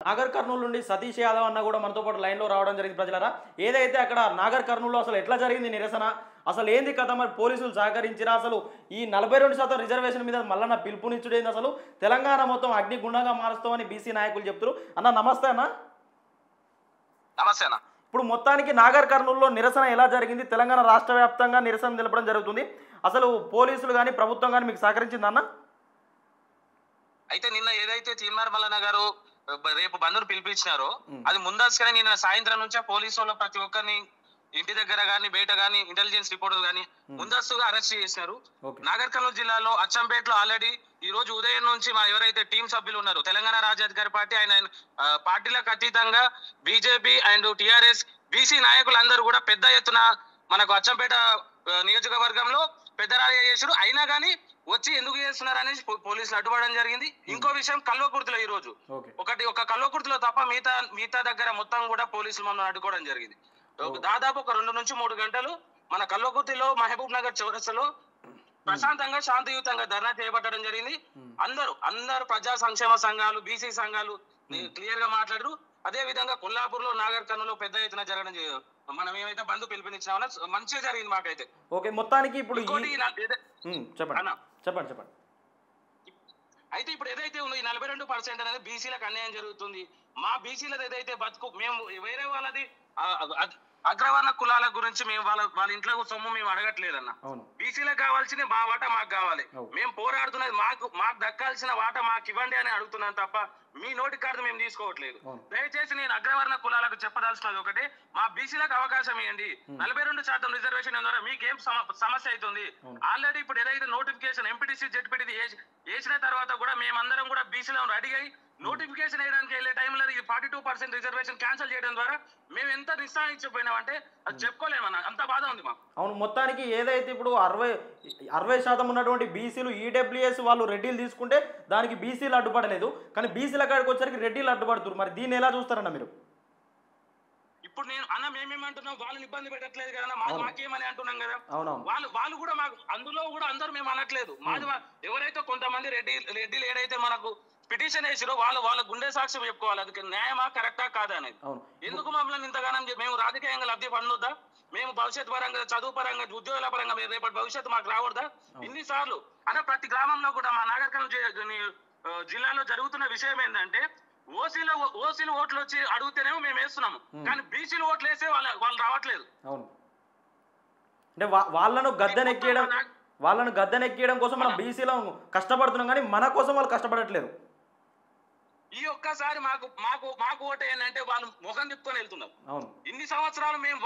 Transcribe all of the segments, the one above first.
నాగర్ కర్నూలు నుండి సతీష్ యాదవ్ అన్న కూడా మనతో పాటు లైన్లో రావడం జరిగింది. ప్రజలారా, ఏదైతే అక్కడ నాగర్ కర్నూలులో అసలు ఎట్లా జరిగింది నిరసన, అసలు ఏంది కథ, మరి పోలీసులు సహకరించిరా, అసలు ఈ 42% రిజర్వేషన్ మీద మల్లన్న పిలుపునిచ్చుడేంది, అసలు తెలంగాణ మొత్తం అగ్నిగుండంగా మారుస్తామని బీసీ నాయకులు చెప్తారు. అన్న నమస్తే అన్న. నమస్తే అన్న. ఇప్పుడు మొత్తానికి నాగర్ కర్నూలులో నిరసన ఎలా జరిగింది? తెలంగాణ రాష్ట్ర వ్యాప్తంగా నిరసన తెలపడం జరుగుతుంది. అసలు పోలీసులు కానీ ప్రభుత్వం కానీ మీకు సహకరించింది అన్న? అయితే నిన్న ఏదైతే తీన్మార్ మల్లన్న గారు రేపు బంధును పిలిపించినారో అది ముందస్తుగానే నిన్న సాయంత్రం నుంచే పోలీసు వాళ్ళు ప్రతి ఒక్కరిని ఇంటి దగ్గర గానీ బయట గానీ ఇంటెలిజెన్స్ రిపోర్ట్ గానీ ముందస్తుగా అరెస్ట్ చేసినారు. నాగర్ కర్నూలు జిల్లాలో అచ్చంపేటలో ఆల్రెడీ ఈ రోజు ఉదయం నుంచి మా ఎవరైతే టీం సభ్యులు ఉన్నారు తెలంగాణ రాజ్యాధికారి పార్టీ ఆయన పార్టీలకు అతీతంగా బీజేపీ అండ్ టిఆర్ఎస్ బీసీ నాయకులందరూ కూడా పెద్ద ఎత్తున మనకు అచ్చంపేట నియోజకవర్గంలో పెద్ద ర్యాలీ చేశారు. అయినా కానీ వచ్చి ఎందుకు చేస్తున్నారు అనేసి పోలీసులు అడ్డుపడడం జరిగింది. ఇంకో విషయం కల్వకుర్తిలో ఈ రోజు ఒక కల్వకుర్తిలో తప్ప మిగతా దగ్గర మొత్తం కూడా పోలీసులు మమ్మల్ని అడ్డుకోవడం జరిగింది. దాదాపు ఒక 2 నుంచి 3 గంటలు మన కల్వకుర్తిలో మహబూబ్ నగర్ చౌరస్తాలో ప్రశాంతంగా శాంతియుతంగా ధర్నా చేపట్టడం జరిగింది. అందరూ ప్రజా సంక్షేమ సంఘాలు బీసీ సంఘాలు క్లియర్ గా మాట్లాడారు. అదే విధంగా కొల్లాపూర్ లో నాగర్ కర్నూలులో పెద్ద ఎత్తున జరగడం మనం ఏమైతే బంధు పిలుపునిచ్చామో మంచిగా జరిగింది మాకైతే. ఓకే, మొత్తానికి ఇప్పుడు చెప్పండి. అయితే ఇప్పుడు ఏదైతే ఉందో ఈ 42% అనేది బీసీలకు అన్యాయం జరుగుతుంది. మా బీసీలది ఏదైతే బతుకు మేము వేరే వాళ్ళది అగ్రవర్ణ కులాల గురించి మేము వాళ్ళ ఇంట్లో సొమ్ము మేము అడగట్లేదన్న. బీసీలకు కావాల్సిన మా వాటా మాకు కావాలి. మేము పోరాడుతున్నది మాకు దక్కాల్సిన వాటా మాకు ఇవ్వండి అని అడుగుతున్నాం తప్ప మీ నోటి కార్డు మేము తీసుకోవట్లేదు. దయచేసి నేను అగ్రవర్ణ కులాలకు చెప్పదలుచున్నది ఒకటి, మా బీసీలకు అవకాశం ఇవ్వండి. 42% రిజర్వేషన్ ద్వారా మీకేం సమస్య అవుతుంది? ఆల్రెడీ ఇప్పుడు ఏదైతే నోటిఫికేషన్ ఎంపీటీసీ జెడ్పీటీసీ వేసిన తర్వాత కూడా మేమందరం కూడా బీసీలో రెడీ అయ్యి నోటిఫికేషన్ వేయడానికి వెళ్ళే టైంలో ఈ 42% రిజర్వేషన్ క్యాన్సిల్ చేయడం ద్వారా మేము ఎంత నిస్సాయించిపోయినామంటే అది చెప్పుకోలేమన్నా, అంత బాధ ఉంది మాకు. అవును, మొత్తానికి ఏదైతే ఇప్పుడు 60% ఉన్నటువంటి బీసీలు ఈడబ్ల్యూఎస్ వాళ్ళు రెడ్డిలు తీసుకుంటే దానికి బీసీలు అడ్డుపడలేదు, కానీ బీసీల కాడికి వచ్చరికి రెడ్డిలు అడ్డుపడుతున్నారు. మరి దీన్ని ఎలా చూస్తారన్న మీరు? ఇప్పుడు మేమేమంటున్నాం, వాళ్ళని ఇబ్బంది పెట్టట్లేదు కదా, మాకేమని అంటున్నాం కదా. వాళ్ళు కూడా మాకు అందులో కూడా అందరూ మేము అనట్లేదు. మాది ఎవరైతే కొంతమంది రెడ్డిలు ఏదైతే మనకు పిటిషన్ వేసిరో వాళ్ళ గుండె సాక్ష్యం చెప్పుకోవాలి, అది న్యాయమా కరెక్టా కాదా అనేది. ఎందుకు మమ్మల్ని ఇంతగానం మేము రాజకీయంగా లబ్ధి పొందొద్దా? మేము భవిష్యత్ పరంగా చదువు పరంగా ఉద్యోగాల పరంగా రేపటి భవిష్యత్తు మాకు రావద్దా? ఇన్నిసార్లు ప్రతి గ్రామంలో కూడా మా నాగర్ కర్నూలు జిల్లాలో జరుగుతున్న విషయం ఏంటంటే ఓసీలు ఓట్లు వచ్చి అడిగితేనేమో మేము వేస్తున్నాము, కానీ బీసీలు ఓట్లు వేసే వాళ్ళు రావట్లేదు. అంటే వాళ్ళను గద్దెనెక్కియడం కోసం మనం బీసీలో కష్టపడుతున్నాం, కానీ మన కోసం వాళ్ళు కష్టపడట్లేదు. ఈ ఒక్కసారి మాకు ఓటు ఏంటంటే వాళ్ళు ముఖం తిప్పుకొని వెళ్తున్నారు. ఇన్ని సంవత్సరాలు మేము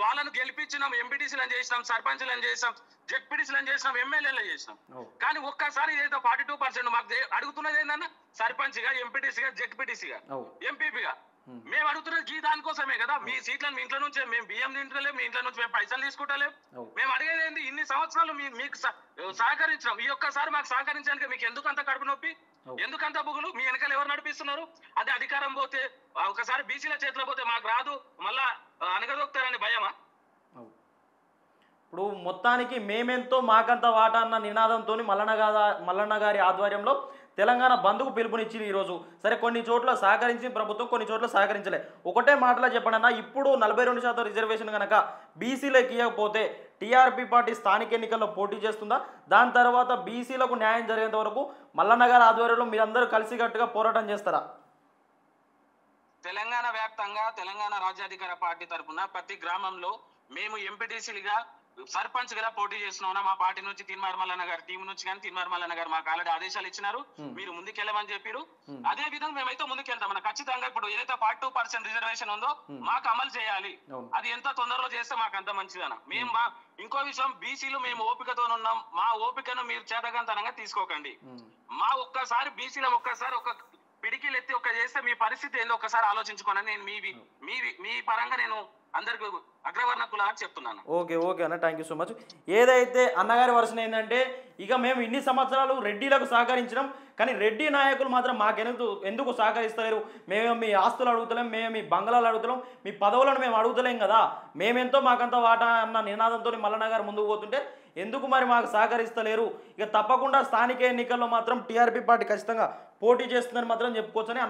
వాళ్ళను గెలిపించినాం, ఎంపీటీసీలను చేసినాం, సర్పంచ్లను చేసినాం, జెడ్పీటీసీలను చేసినాం, ఎమ్మెల్యేలను చేసినాం. కానీ ఒక్కసారి ఏదైతే 42% మాకు అడుగుతున్నది ఏంటన్నా, సర్పంచ్గా, ఎంపీటీసీగా, జెడ్పీటీసీగా, ఎంపీపీగా మేము అడుగుతున్నది దానికోసమే కదా. మీ సీట్లను మీ ఇంట్లో నుంచి మేము బియ్యం తింటలేం, మీ ఇంట్లో నుంచి మేము పైసలు తీసుకుంటలేం. మేము అడిగేది ఏంటి, ఇన్ని సంవత్సరాలు మీకు సహకరించినాం, ఈ ఒక్కసారి మాకు సహకరించడానికి మీకు ఎందుకంత కడుపు నొప్పి, ఎందుకంత బుగులు? మీ వెనకాల ఎవరు నడిపిస్తున్నారు? అదే అధికారం పోతే ఒకసారి బీసీల చేతిలో పోతే మాకు రాదు, మళ్ళా అనగదొక్కుతారని భయమా? ఇప్పుడు మొత్తానికి మేమెంతో మాకంత వాటా అన్న నినాదంతో మల్లన్న గారి ఆధ్వర్యంలో తెలంగాణ బంద్కు పిలుపునిచ్చింది ఈరోజు. సరే, కొన్ని చోట్ల సహకరించి ప్రభుత్వం, కొన్ని చోట్ల సహకరించలే. ఒకటే మాటలో చెప్పండి, ఇప్పుడు 42% రిజర్వేషన్ కనుక బీసీలకు ఇవ్వకపోతే టీఆర్పీ పార్టీ స్థానిక ఎన్నికల్లో పోటీ చేస్తుందా? దాని తర్వాత బీసీలకు న్యాయం జరిగేంత వరకు మల్లన్న గారి ఆధ్వర్యంలో మీరందరూ కలిసికట్టుగా పోరాటం చేస్తారా? తెలంగాణ వ్యాప్తంగా తెలంగాణ రాజ్యాధికార పార్టీ తరఫున ప్రతి గ్రామంలో మేము ఎంపీటీసీలుగా సర్పంచ్ గా పోటీ చేస్తున్నాం. మా పార్టీ నుంచి తీన్మార్ మల్లన్న గారి టీం నుంచి కానీ తీన్మార్ మల్లన్న గారు మాకు ఆల్రెడీ ఆదేశాలు ఇచ్చినారు, మీరు ముందుకెళ్ళమని చెప్పారు. అదే విధంగా మేమైతే ముందుకెళ్తాం. మన ఖచ్చితంగా ఇప్పుడు ఏదైతే 42% రిజర్వేషన్ ఉందో మాకు అమలు చేయాలి. అది ఎంత తొందరలో చేస్తే మాకు అంత మంచిదన్న. ఇంకో విషయం, బీసీలు మేము ఓపికతో ఉన్నాం, మా ఓపికను మీరు చేతకంతనంగా తీసుకోకండి. మా ఒక్కసారి బీసీలో ఒక్కసారి ఒక పిడికిలు ఎత్తి చేస్తే మీ పరిస్థితి ఏందో ఒక్కసారి ఆలోచించుకోనని నేను మీ పరంగా నేను అందరికి అగ్రవర్ణ కులాలని చెప్తున్నాను. ఓకే అన్న, థ్యాంక్ యూ సో మచ్. ఏదైతే అన్నగారి వర్షన్ ఏంటంటే, ఇక మేము ఇన్ని సంవత్సరాలు రెడ్డిలకు సహకరించినాం, కానీ రెడ్డి నాయకులు మాత్రం ఎందుకు సహకరిస్తలేరు? మేము మీ ఆస్తులు అడుగుతలేం, మేము మీ బంగ్లాలు అడుగుతలేం, మీ పదవులను మేము అడుగుతలేం కదా, మేమెంతో మాకంత వాటా అన్న నినాదంతో మల్లన్న గారు ముందుకు పోతుంటే ఎందుకు మరి మాకు సహకరిస్తలేరు? ఇక తప్పకుండా స్థానిక ఎన్నికల్లో మాత్రం టీఆర్పీ పార్టీ ఖచ్చితంగా పోటీ చేస్తుందని మాత్రం చెప్పుకోవచ్చని